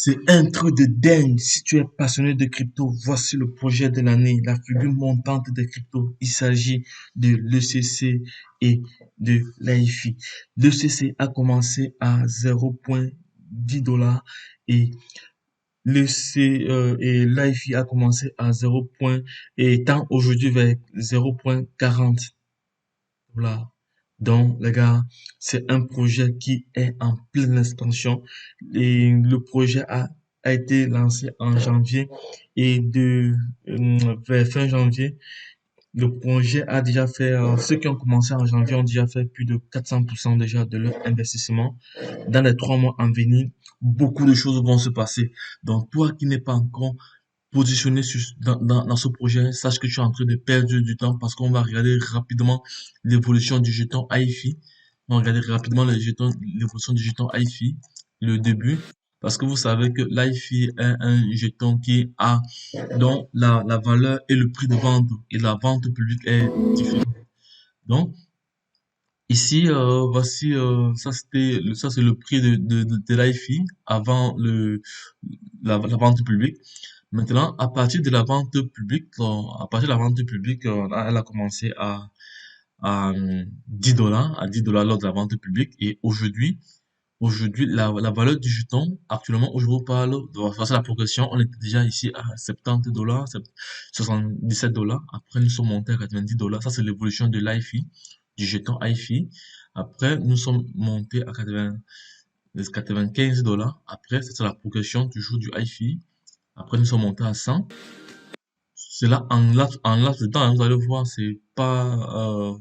C'est un truc de dingue. Si tu es passionné de crypto, voici le projet de l'année, la figure montante des cryptos. Il s'agit de l'ECC et de l'AIFI. L'ECC a commencé à 0,10 $ et et l'AIFI a commencé à 0, et tend aujourd'hui vers 0,40 $. Donc, les gars, c'est un projet qui est en pleine expansion. Et le projet a été lancé en janvier et vers fin janvier, le projet a déjà fait, ceux qui ont commencé en janvier ont déjà fait plus de 400% déjà de leur investissement. Dans les 3 mois à venir, beaucoup de choses vont se passer. Donc, toi qui n'es pas encore positionné dans ce projet, sache que tu es en train de perdre du temps parce qu'on va regarder rapidement l'évolution du jeton AIFI. On va regarder rapidement l'évolution du jeton AIFI, le début, parce que vous savez que l'AIFI est un jeton dont la valeur et le prix de vente et la vente publique est différente. Donc, ici, voici, ça c'est le prix de l'AIFI avant la vente publique. Maintenant, à partir de la vente publique, elle a commencé à 10 $, lors de la vente publique. Et aujourd'hui, la valeur du jeton, actuellement, où je vous parle, face à la progression, on était déjà ici à 70 $, 77 $. Après, nous sommes montés à 90 $. Ça, c'est l'évolution de l'IFI, du jeton IFI. Après, nous sommes montés à 95 $. Après, c'est la progression toujours du IFI. Après, nous sommes montés à 100. C'est là en laps de temps, hein, vous allez voir, c'est pas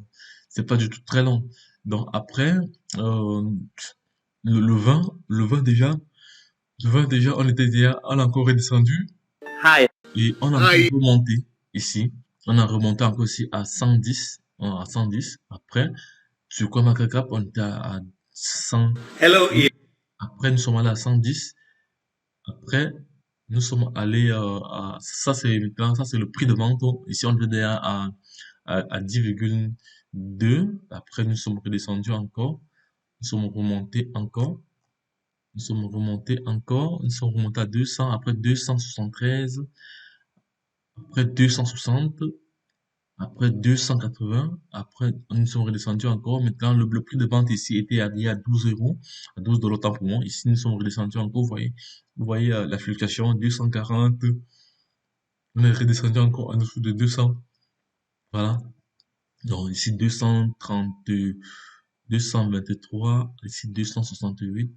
du tout très long. Donc après, euh, le 20, le 20 déjà, on a encore redescendu et on a encore remonté ici. On a remonté encore ici à 110, à 110. Après, sur CoinMarketCap, on était à 100. Après, nous sommes allés à 110. Après, nous sommes allés ça c'est le prix de vente. Ici, on était à 10,2. Après, nous sommes redescendus encore. Nous sommes remontés encore. Nous sommes remontés encore. Nous sommes remontés à 200. Après 273. Après 260. Après 280. Après, nous sommes redescendus encore. Maintenant, le prix de vente ici était à 12 euros. À 12 $ temps pour moi. Ici, nous sommes redescendus encore. Vous voyez la fluctuation 240. On est redescendu encore en dessous de 200. Voilà. Donc ici 230, 223, ici 268.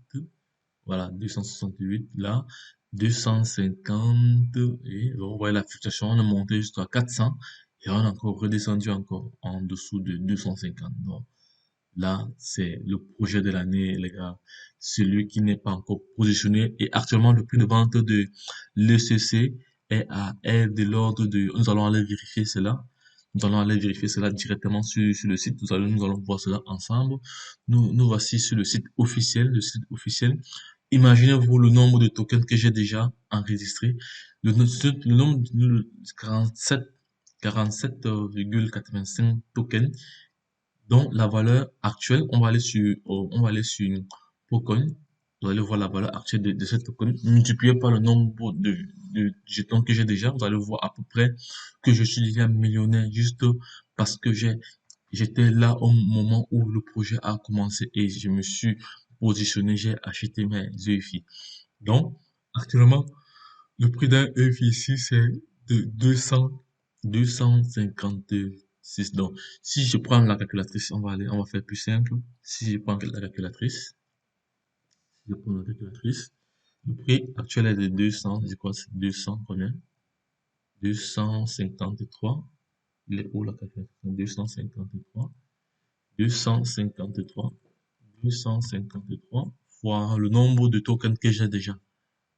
Voilà, 268 là, 250 et bon, vous voyez la fluctuation, on est monté jusqu'à 400 et on est encore redescendu encore en dessous de 250. Donc là, c'est le projet de l'année, les gars. Celui qui n'est pas encore positionné et actuellement le prix de vente de l'ECC est de l'ordre de, nous allons aller vérifier cela. Nous allons aller vérifier cela directement sur le site. Nous allons voir cela ensemble. Nous voici sur le site officiel. Imaginez-vous le nombre de tokens que j'ai déjà enregistré. Le nombre de 47,85 tokens dont la valeur actuelle, on va aller sur Procon, vous allez voir la valeur actuelle de cette token, multiplié par le nombre de jetons que j'ai déjà, vous allez voir à peu près que je suis déjà millionnaire juste parce que j'étais là au moment où le projet a commencé et je me suis positionné, j'ai acheté mes EFI. Donc, actuellement, le prix d'un œuf ici, c'est de 256. Donc, si je prends la calculatrice, on va faire plus simple. Si je prends la calculatrice, le prix actuel est de 200, je crois, c'est 200 combien? 253. Il est où la calculatrice? 253. 253. 253 fois le nombre de tokens que j'ai déjà.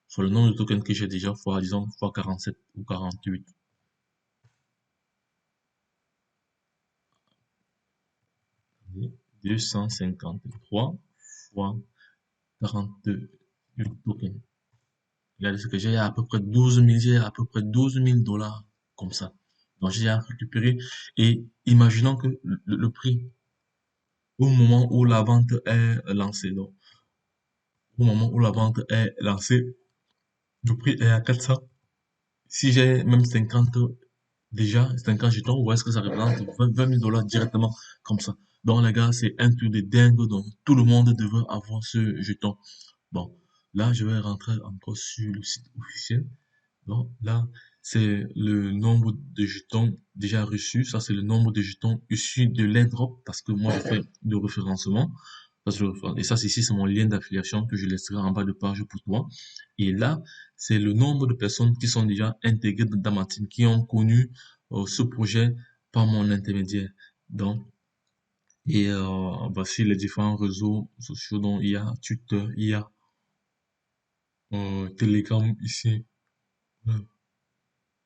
Fois le nombre de tokens que j'ai déjà, fois, disons, fois 47 ou 48. 253 fois 48 tokens. Regardez ce que j'ai à peu près 12 000, j'ai à peu près 12 000 $ comme ça. Donc j'ai à récupérer et imaginons que le prix au moment où la vente est lancée, donc au moment où la vente est lancée, Le prix est à 400. Si j'ai même 50, déjà, 50 jetons, où est-ce que ça représente 20 000 dollars directement comme ça. Donc, les gars, c'est un truc de dingue. Donc, tout le monde devrait avoir ce jeton. Bon, là, je vais rentrer encore sur le site officiel. Donc, là, c'est le nombre de jetons déjà reçus. Ça, c'est le nombre de jetons issus de l'airdrop parce que moi, je fais de référencement. Et ça, c'est ici, c'est mon lien d'affiliation que je laisserai en bas de page pour toi. Et là, c'est le nombre de personnes qui sont déjà intégrées dans ma team, qui ont connu ce projet par mon intermédiaire. Donc, et voici les différents réseaux sociaux dont il y a Twitter, il y a Telegram ici.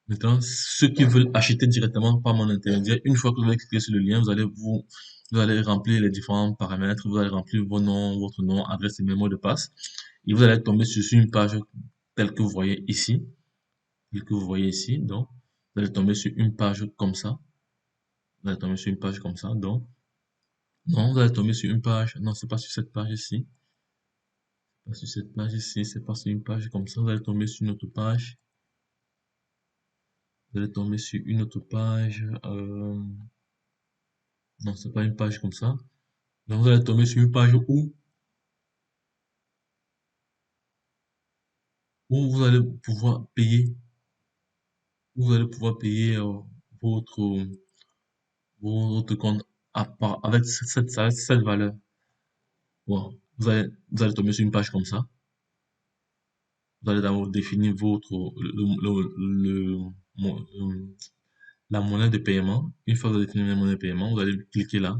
Maintenant, ceux qui veulent acheter directement par mon intermédiaire, une fois que vous allez cliquer sur le lien, vous allez remplir les différents paramètres, vous allez remplir vos noms, votre nom, adresse et mot de passe. Et vous allez tomber sur une page telle que vous voyez ici, telle que vous voyez ici. Donc, vous allez tomber sur une page comme ça. Vous allez tomber sur une page comme ça. Donc, non, vous allez tomber sur une page. Non, c'est pas sur cette page ici. Pas sur cette page ici. C'est pas sur une page comme ça. Vous allez tomber sur une autre page. Vous allez tomber sur une autre page. Non, c'est pas une page comme ça. Donc, vous allez tomber sur une page où vous allez pouvoir payer votre, votre compte avec cette valeur. Bon, vous allez tomber sur une page comme ça. Vous allez d'abord définir la monnaie de paiement. Une fois que vous avez défini la monnaie de paiement, vous allez cliquer là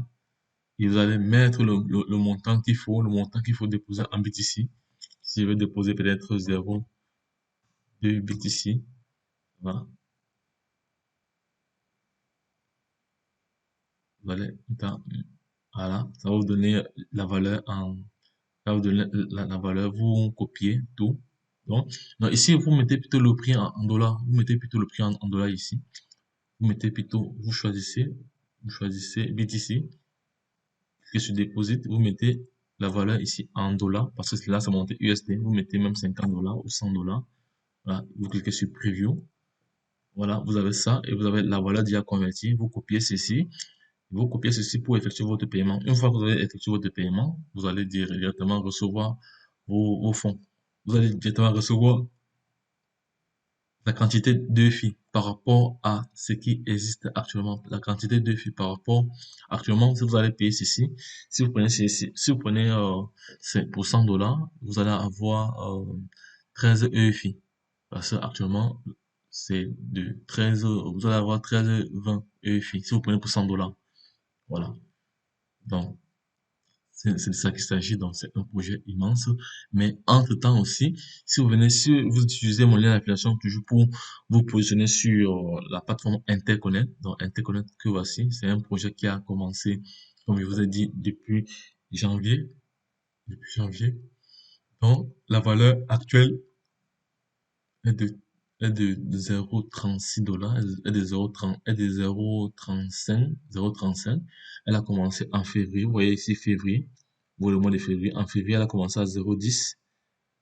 et vous allez mettre le montant qu'il faut, le montant qu'il faut déposer en BTC. Si je veux déposer peut-être 0,2 BTC, voilà. Vous allez, voilà, ça va vous donner la valeur ça va vous donner la valeur, vous copiez tout. Donc, ici, vous mettez plutôt le prix en dollars, vous mettez plutôt le prix en dollars ici. Vous mettez plutôt, vous choisissez BTC, que se déposite, vous mettez la valeur ici en dollars, parce que là, c'est monté USD, vous mettez même 50 dollars ou 100 dollars. Voilà, vous cliquez sur Preview. Voilà, vous avez ça et vous avez la valeur déjà convertie. Vous copiez ceci. Vous copiez ceci pour effectuer votre paiement. Une fois que vous avez effectué votre paiement, vous allez directement recevoir vos fonds. Vous allez directement recevoir la quantité de filles par rapport à ce qui existe actuellement. La quantité de filles par rapport actuellement, si vous allez payer ceci, si vous prenez c'est pour 100 dollars, vous allez avoir 13 EFI. Parce que actuellement, c'est de 13, vous allez avoir 13,20 EFI si vous prenez pour 100 dollars. Voilà. Donc, c'est de ça qu'il s'agit, donc c'est un projet immense. Mais entre-temps aussi, si vous utilisez mon lien d'affiliation toujours pour vous positionner sur la plateforme Interconnect, donc Interconnect que voici, c'est un projet qui a commencé, comme je vous ai dit, janvier, depuis janvier. Donc, la valeur actuelle est de 0,36 dollars, est de 0,30, est de 0,35. Elle a commencé en février. Vous voyez ici février. Vous voyez le mois de février. En février, elle a commencé à 0,10.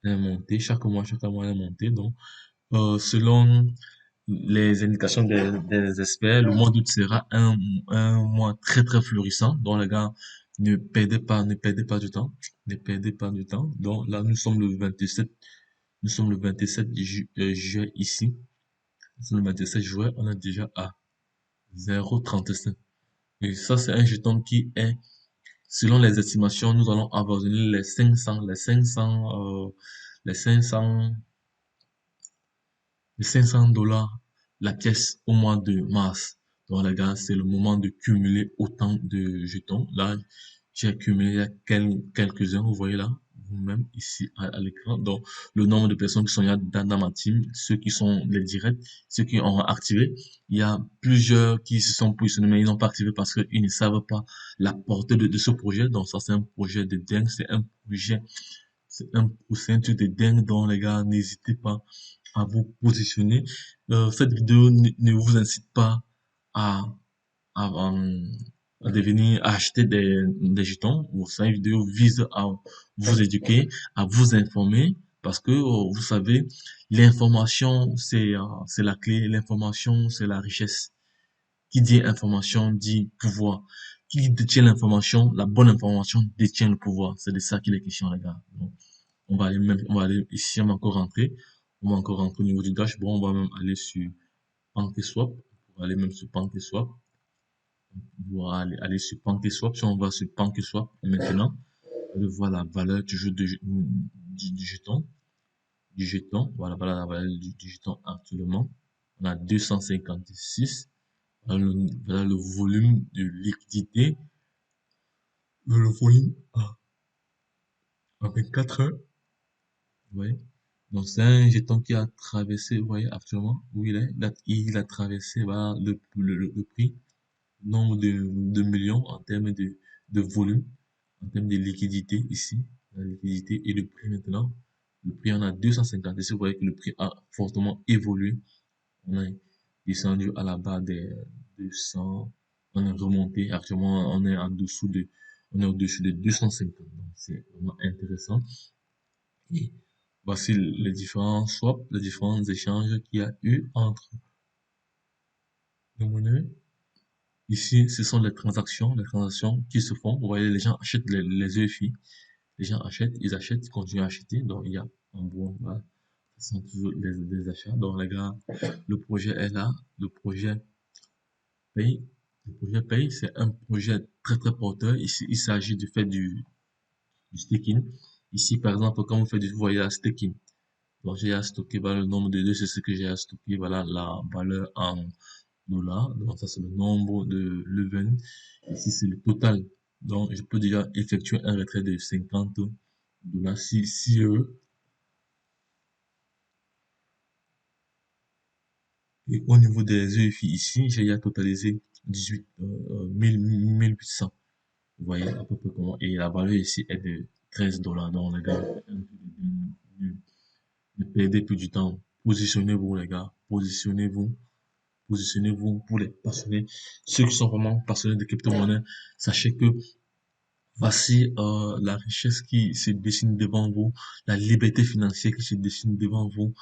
Elle est montée. Chaque mois, elle est montée. Donc, selon les indications des experts, le mois d'août sera un mois très, très florissant. Donc, les gars, ne perdez pas du temps. Ne perdez pas du temps. Donc, là, nous sommes le 27 juillet ici. Nous sommes le 27 juillet, on est déjà à 0,35. Et ça, c'est un jeton qui est, selon les estimations, nous allons avoisiner les 500, les 500 dollars la pièce au mois de mars. Donc, les gars, c'est le moment de cumuler autant de jetons. Là, j'ai accumulé il y a quelques-uns, vous voyez là, vous-même ici à l'écran. Donc, le nombre de personnes qui sont là dans ma team, ceux qui sont les directs, ceux qui ont activé. Il y a plusieurs qui se sont positionnés, mais ils n'ont pas activé parce qu'ils ne savent pas la portée de ce projet. Donc, ça, c'est un projet de dingue. C'est un truc de dingue. Donc, les gars, n'hésitez pas à vous positionner. Cette vidéo ne vous incite pas à, à, à acheter des jetons. Cette vidéo vise à vous éduquer, à vous informer Parce que, vous savez, l'information, c'est la clé. L'information, c'est la richesse. Qui dit information dit pouvoir. Qui détient l'information, la bonne information détient le pouvoir. C'est de ça qu'il est question, les gars. Donc, on va aller ici, on va encore rentrer. On va encore rentrer au niveau du dashboard. On va même aller sur PancakeSwap. On va aller même sur PancakeSwap. On va aller sur PancakeSwap. Si on va sur PancakeSwap maintenant, on va voir la valeur toujours du jeton. Voilà la valeur du jeton actuellement. On a 256. Voilà le volume de liquidité. Le volume en 24 heures. Vous voyez? Donc, c'est un jeton qui a traversé, vous voyez, actuellement, où il est. Il a traversé, voilà, le prix, nombre de millions en termes de volume, en termes de liquidité ici, la liquidité et le prix maintenant. Le prix en a 256. Vous voyez que le prix a fortement évolué. On est descendu à la barre des 200. On est remonté. Actuellement, on est au-dessus de 250. Donc, c'est vraiment intéressant. Et voici les différents swaps, les différents échanges qu'il y a eu entre les monnaies. Ici, ce sont les transactions qui se font. Vous voyez, les gens achètent les EFI. Les gens achètent, ils continuent à acheter. Donc, il y a un bon, voilà. Ce sont toujours des achats. Donc, les gars, le projet est là. Le projet paye. Le projet paye. C'est un projet très, très porteur. Ici, il s'agit du fait du staking. Ici, par exemple, quand vous faites vous voyez la staking. Donc, j'ai à stocker, voilà, le nombre de deux, c'est ce que j'ai à stocker, voilà, la valeur en dollars. Donc, ça, c'est le nombre de Leven. Ici, c'est le total. Donc, je peux déjà effectuer un retrait de 50 dollars si et au niveau des EFI ici, j'ai à totaliser 18 1800. Vous voyez à peu près comment. Et la valeur ici est de 13 dollars. Donc, les gars, ne perdez plus du temps. Positionnez-vous, les gars. Positionnez-vous. Positionnez-vous pour les passionnés. Ceux qui sont vraiment passionnés de crypto-monnaie, sachez que voici la richesse qui se dessine devant vous, la liberté financière qui se dessine devant vous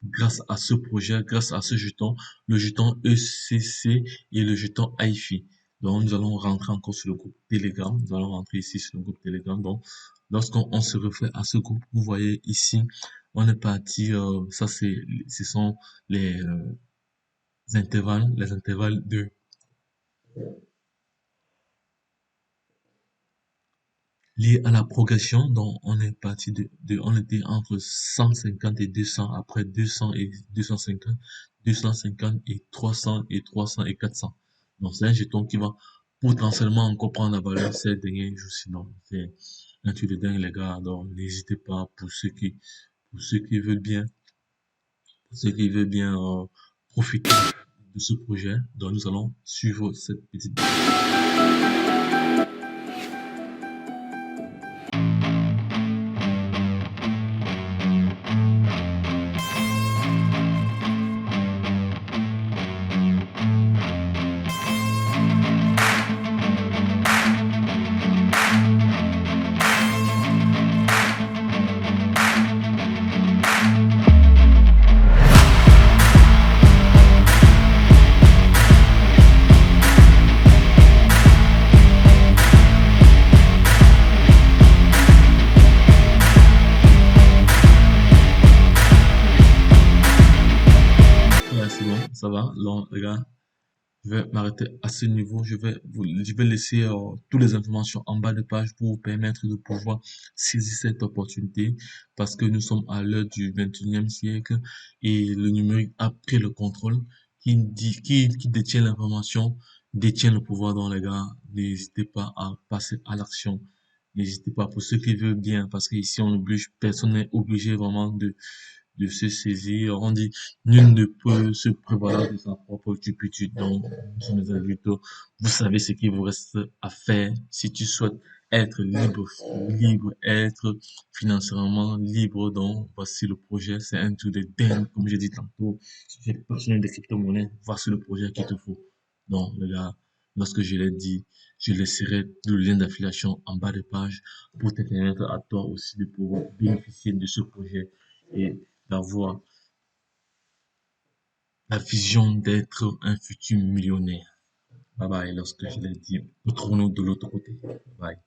grâce à ce projet, grâce à ce jeton, le jeton ECC et le jeton AIFI. Donc, nous allons rentrer encore sur le groupe Telegram. Nous allons rentrer ici sur le groupe Telegram. Donc, lorsqu'on se réfère à ce groupe, vous voyez ici, on est parti, ça ce sont les intervalles liés à la progression. Donc, on est parti on était entre 150 et 200, après 200 et 250, 250 et 300 et 300 et 400. Donc, c'est un jeton qui va potentiellement encore prendre la valeur ces derniers jours. Sinon, c'est un truc de dingue, les gars. Donc, n'hésitez pas pour ceux qui veulent bien, pour ceux qui veulent bien profiter de ce projet. Donc, nous allons suivre cette petite. Ouais, c'est bon, ça va. Donc, les gars, je vais m'arrêter à ce niveau. Je vais laisser toutes les informations en bas de page pour vous permettre de pouvoir saisir cette opportunité parce que nous sommes à l'heure du 21e siècle et le numérique a pris le contrôle. Qui détient l'information détient le pouvoir. Donc, les gars, n'hésitez pas à passer à l'action. N'hésitez pas pour ceux qui veulent bien parce qu'ici on oblige, personne n'est obligé vraiment de se saisir. On dit, nul ne peut se prévaloir de sa propre turpitude. Donc, nous sommes des adultes. Vous savez ce qu'il vous reste à faire si tu souhaites être libre, être financièrement libre. Donc, voici le projet. C'est un truc de dingue, comme j'ai dit tantôt. Si tu es passionné de crypto-monnaie, voici le projet qu'il te faut. Donc, les gars, lorsque je l'ai dit, je laisserai le lien d'affiliation en bas de page pour te permettre à toi aussi de pouvoir bénéficier de ce projet et d'avoir la vision d'être un futur millionnaire. Bye bye, lorsque je l'ai dit, retrouvons-nous de l'autre côté. Bye.